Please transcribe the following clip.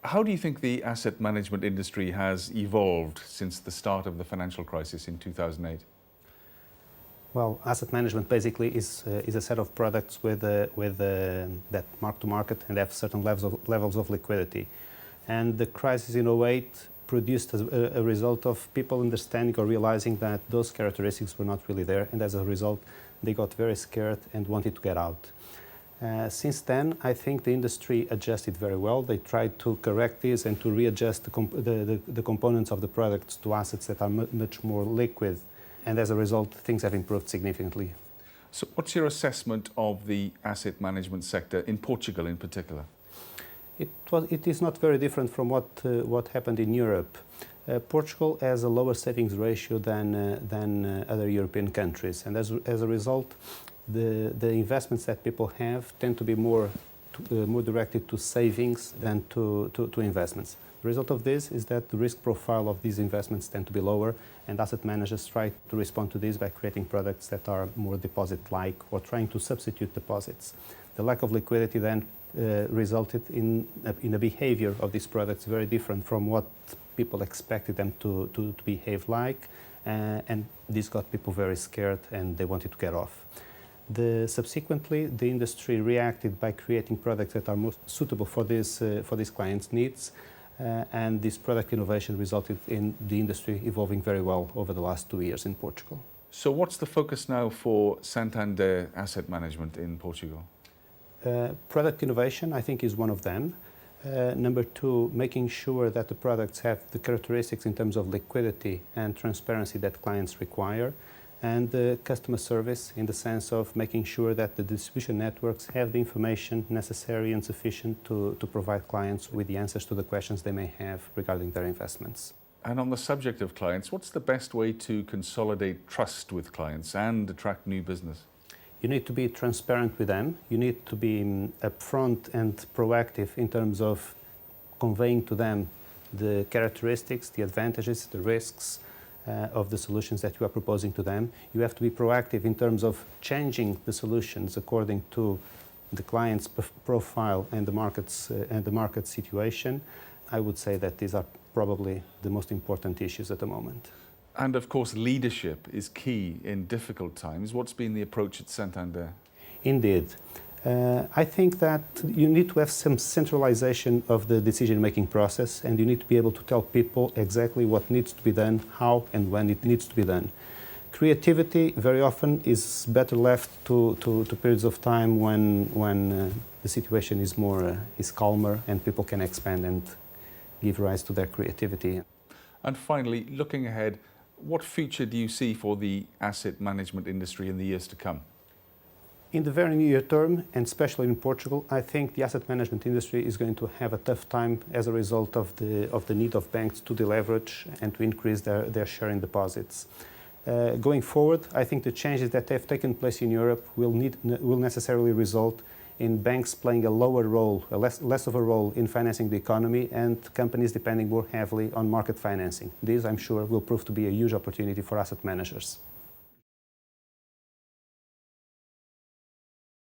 How do you think the asset management industry has evolved since the start of the financial crisis in 2008? Well, asset management basically is a set of products that mark to market and have certain levels of liquidity. And the crisis in 2008 produced a result of people understanding or realizing that those characteristics were not really there, and as a result they got very scared and wanted to get out. Since then, I think the industry adjusted very well. They tried to correct this and to readjust the components of the products to assets that are much more liquid, and as a result things have improved significantly. So what's your assessment of the asset management sector in Portugal in particular? It is not very different from what happened in Europe. Portugal has a lower savings ratio than other European countries, and as a result, the investments that people have tend to be more directed to savings than to investments. The result of this is that the risk profile of these investments tend to be lower, and asset managers try to respond to this by creating products that are more deposit-like or trying to substitute deposits. The lack of liquidity then resulted in a behavior of these products very different from what people expected them to behave like, and this got people very scared and they wanted to get off. Subsequently, the industry reacted by creating products that are most suitable for these clients' needs, and this product innovation resulted in the industry evolving very well over the last 2 years in Portugal. So what's the focus now for Santander Asset Management in Portugal? Product innovation, I think, is one of them. Number two, making sure that the products have the characteristics in terms of liquidity and transparency that clients require, and customer service in the sense of making sure that the distribution networks have the information necessary and sufficient to provide clients with the answers to the questions they may have regarding their investments. And on the subject of clients, what's the best way to consolidate trust with clients and attract new business? You need to be transparent with them. You need to be upfront and proactive in terms of conveying to them the characteristics, the advantages, the risks of the solutions that you are proposing to them. You have to be proactive in terms of changing the solutions according to the client's profile and the market situation. I would say that these are probably the most important issues at the moment. And of course, leadership is key in difficult times. What's been the approach at Santander? Indeed. I think that you need to have some centralization of the decision-making process, and you need to be able to tell people exactly what needs to be done, how and when it needs to be done. Creativity very often is better left to periods of time when the situation is calmer and people can expand and give rise to their creativity. And finally, looking ahead, what future do you see for the asset management industry in the years to come? In the very near term, and especially in Portugal, I think the asset management industry is going to have a tough time as a result of the need of banks to deleverage and to increase their share in deposits. Going forward, I think the changes that have taken place in Europe will necessarily result in banks playing a lower role, less of a role in financing the economy, and companies depending more heavily on market financing. This, I'm sure, will prove to be a huge opportunity for asset managers.